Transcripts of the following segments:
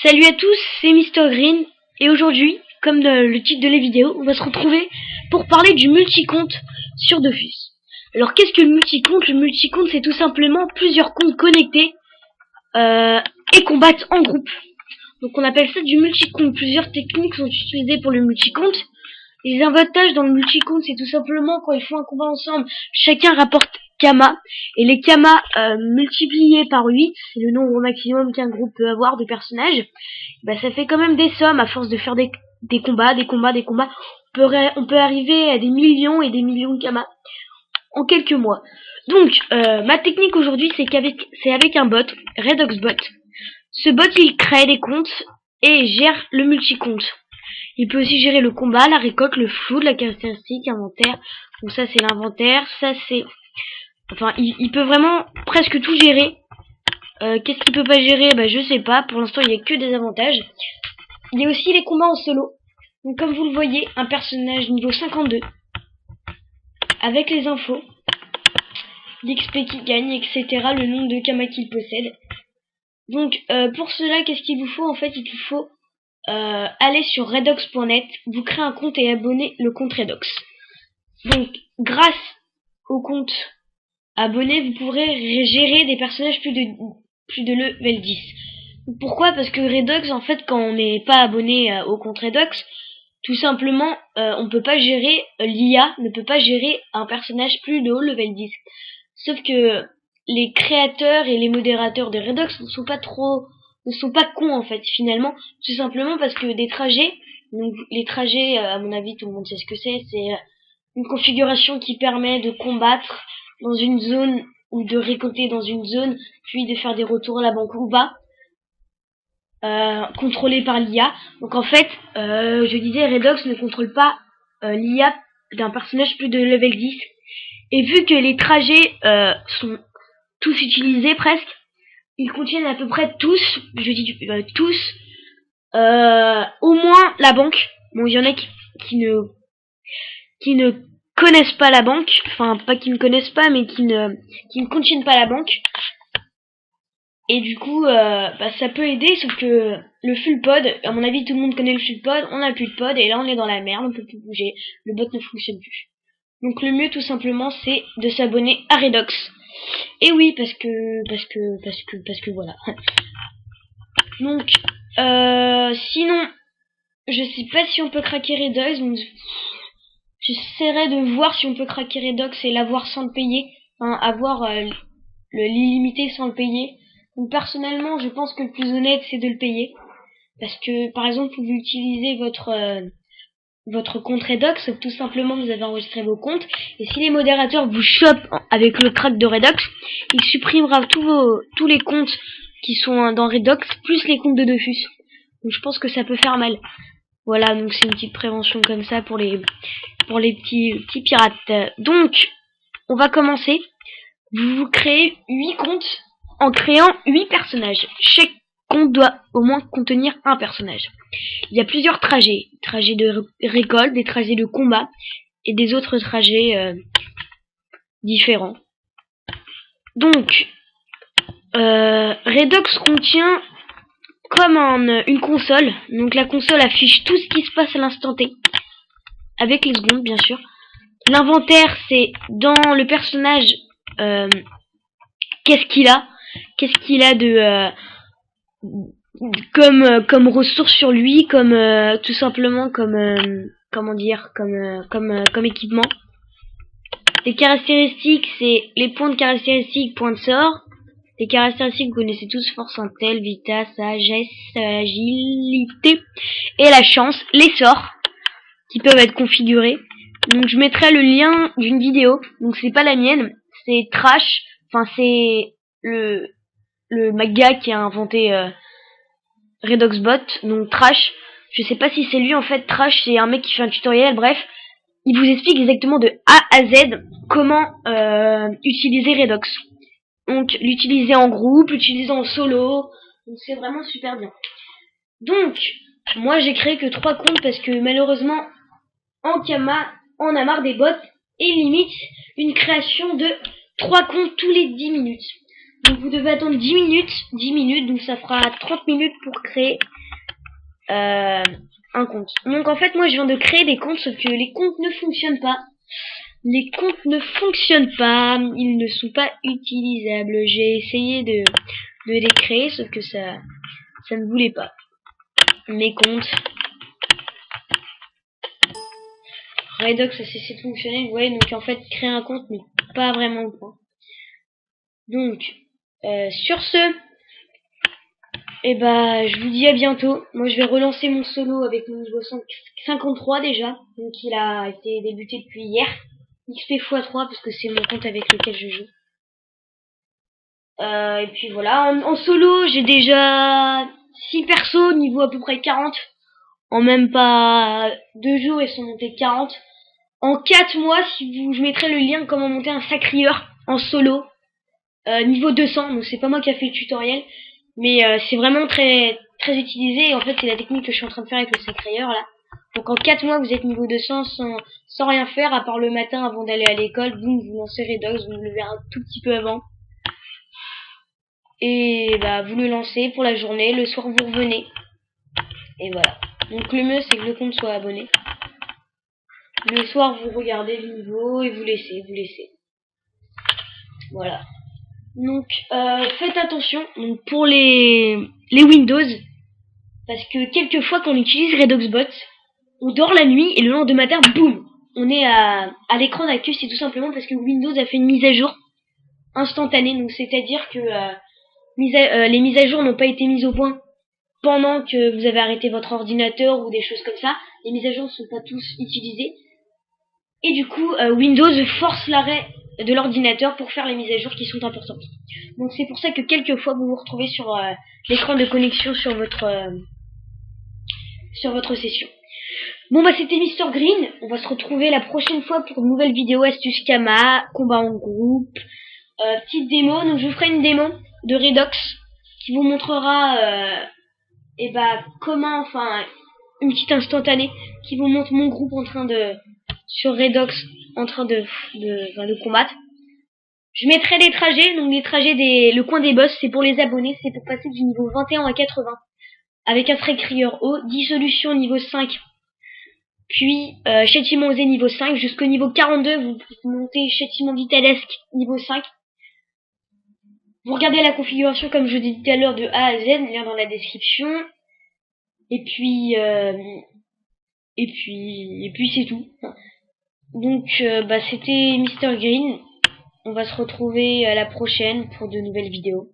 Salut à tous, c'est Mr Green et aujourd'hui, comme le titre de la vidéo, on va se retrouver pour parler du multicompte sur Dofus. Alors qu'est-ce que le multicompte? Le multicompte, c'est tout simplement plusieurs comptes connectés et combattent en groupe. Donc on appelle ça du multicompte. Plusieurs techniques sont utilisées pour le multicompte. Les avantages dans le multicompte, c'est tout simplement quand ils font un combat ensemble, chacun rapporte Kama, et les Kama multipliés par 8, c'est le nombre maximum qu'un groupe peut avoir de personnages. Bah ça fait quand même des sommes à force de faire des combats. On peut arriver à des millions et des millions de Kama en quelques mois. Donc ma technique aujourd'hui, c'est avec un bot, RedoxBot. Ce bot, il crée des comptes et gère le multicompte. Il peut aussi gérer le combat, la récolte, le flou, la caractéristique, inventaire. Donc ça c'est l'inventaire, ça c'est... Enfin, il peut vraiment presque tout gérer. Qu'est-ce qu'il peut pas gérer? Bah je sais pas, pour l'instant il n'y a que des avantages. Il y a aussi les combats en solo. Donc comme vous le voyez, un personnage niveau 52. Avec les infos, l'XP qu'il gagne, etc. Le nombre de Kama qu'il possède. Donc pour cela, qu'est-ce qu'il vous faut? En fait, il vous faut aller sur redox.net, vous créez un compte et abonnez le compte Redox. Donc grâce au compte abonné, vous pourrez gérer des personnages plus de level 10. Pourquoi? Parce que Redox, en fait, quand on n'est pas abonné au compte Redox, tout simplement, on peut pas gérer, l'IA ne peut pas gérer un personnage plus de haut level 10. Sauf que les créateurs et les modérateurs de Redox ne sont pas cons en fait, finalement, tout simplement parce que des trajets, donc les trajets, à mon avis tout le monde sait ce que c'est une configuration qui permet de combattre dans une zone ou de récolter dans une zone, puis de faire des retours à la banque ou bas, contrôlé par l'IA. Donc en fait, je disais, Redox ne contrôle pas l'IA d'un personnage plus de level 10, et vu que les trajets sont tous utilisés presque, ils contiennent à peu près tous, je dis tous, au moins la banque. Bon, il y en a qui ne connaissent pas la banque, enfin pas qui ne connaissent pas, mais qui ne contiennent pas la banque. Et du coup, ça peut aider, sauf que le full pod, à mon avis tout le monde connaît le full pod, on n'a plus de pod, et là on est dans la merde, on peut plus bouger, le bot ne fonctionne plus. Donc le mieux tout simplement c'est de s'abonner à Redox. Et oui, parce que voilà. Donc, sinon, je sais pas si on peut craquer Redox, donc j'essaierai de voir si on peut craquer Redox et l'avoir sans le payer, enfin avoir l'illimité sans le payer. Donc personnellement, je pense que le plus honnête c'est de le payer, parce que par exemple, vous utilisez votre compte Redox, tout simplement vous avez enregistré vos comptes, et si les modérateurs vous chopent avec le crack de Redox, il supprimera tous les comptes qui sont dans Redox, plus les comptes de Dofus. Donc je pense que ça peut faire mal. Voilà, donc c'est une petite prévention comme ça pour les petits pirates. Donc, on va commencer. Vous créez 8 comptes en créant 8 personnages. Chaque compte doit au moins contenir un personnage. Il y a plusieurs trajets. Trajets de récolte, des trajets de combat et des autres trajets différents. Donc, Redox contient comme une console. Donc la console affiche tout ce qui se passe à l'instant T. Avec les secondes, bien sûr. L'inventaire, c'est dans le personnage, qu'est-ce qu'il a de comme ressources sur lui, comme tout simplement comme comme équipement. Les caractéristiques, c'est les points de caractéristiques, points de sort. Les caractéristiques, vous connaissez tous, force intel, vita, sagesse, agilité et la chance. Les sorts qui peuvent être configurés. Donc je mettrai le lien d'une vidéo. Donc c'est pas la mienne, c'est Trash. Enfin c'est le manga qui a inventé RedoxBot. Donc Trash. Je sais pas si c'est lui en fait. Trash c'est un mec qui fait un tutoriel. Bref, il vous explique exactement de A à Z comment utiliser Redox. Donc l'utiliser en groupe, l'utiliser en solo. Donc c'est vraiment super bien. Donc moi j'ai créé que 3 comptes parce que malheureusement Ankama en a marre des bots et limite une création de 3 comptes tous les 10 minutes. Donc vous devez attendre 10 minutes, donc ça fera 30 minutes pour créer un compte. Donc en fait moi je viens de créer des comptes, sauf que les comptes ne fonctionnent pas. Les comptes ne fonctionnent pas, ils ne sont pas utilisables. J'ai essayé de les créer, sauf que ça ne voulait pas. Mes comptes. Redox a cessé de fonctionner. Vous voyez, donc en fait créer un compte, mais pas vraiment quoi. Donc sur ce, et bah je vous dis à bientôt. Moi je vais relancer mon solo avec mon niveau 53 déjà. Donc il a été débuté depuis hier. XP x3 parce que c'est mon compte avec lequel je joue. Et puis voilà, en solo j'ai déjà 6 persos, niveau à peu près 40. En même pas 2 jours ils sont montés de 40. En 4 mois, je mettrai le lien comment monter un sacrieur en solo. Niveau 200, donc c'est pas moi qui a fait le tutoriel. Mais c'est vraiment très très utilisé. Et en fait c'est la technique que je suis en train de faire avec le sacrieur là. Donc en 4 mois vous êtes niveau 200 sans rien faire, à part le matin avant d'aller à l'école. Boum, vous lancez Redox, vous le verrez un tout petit peu avant. Et bah vous le lancez pour la journée, le soir vous revenez. Et voilà. Donc le mieux c'est que le compte soit abonné. Le soir vous regardez le niveau et vous laissez. Voilà. Donc faites attention donc, pour les Windows, parce que quelquefois quand on utilise RedoxBot, on dort la nuit et le lendemain matin, boum, on est à l'écran d'accueil. C'est tout simplement parce que Windows a fait une mise à jour instantanée. Donc c'est-à-dire que les mises à jour n'ont pas été mises au point pendant que vous avez arrêté votre ordinateur ou des choses comme ça. Les mises à jour ne sont pas tous utilisées. Et du coup, Windows force l'arrêt de l'ordinateur pour faire les mises à jour qui sont importantes. Donc c'est pour ça que quelquefois vous vous retrouvez sur l'écran de connexion sur votre session. Bon bah c'était Mr Green. On va se retrouver la prochaine fois pour une nouvelle vidéo astuce Kama, combat en groupe, petite démo. Donc je vous ferai une démo de Redox qui vous montrera et bah comment, enfin une petite instantanée qui vous montre mon groupe en train de sur Redox en train de combattre. Je mettrai les trajets, donc les trajets le coin des boss, c'est pour les abonnés, c'est pour passer du niveau 21 à 80 avec un sacrieur haut, dissolution niveau 5, puis châtiment osé niveau 5 jusqu'au niveau 42, vous montez châtiment vitalesque niveau 5. Vous regardez la configuration comme je dis tout à l'heure de A à Z, lien dans la description. Et puis c'est tout. Donc bah c'était Mr Green. On va se retrouver à la prochaine pour de nouvelles vidéos.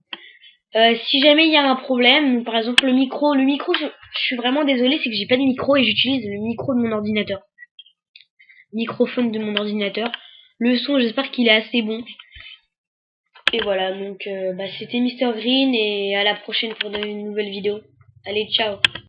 Si jamais il y a un problème, par exemple le micro, je suis vraiment désolée, c'est que j'ai pas de micro et j'utilise le micro de mon ordinateur. Microphone de mon ordinateur. Le son, j'espère qu'il est assez bon. Et voilà, donc bah c'était Mr Green et à la prochaine pour de nouvelles vidéos. Allez, ciao.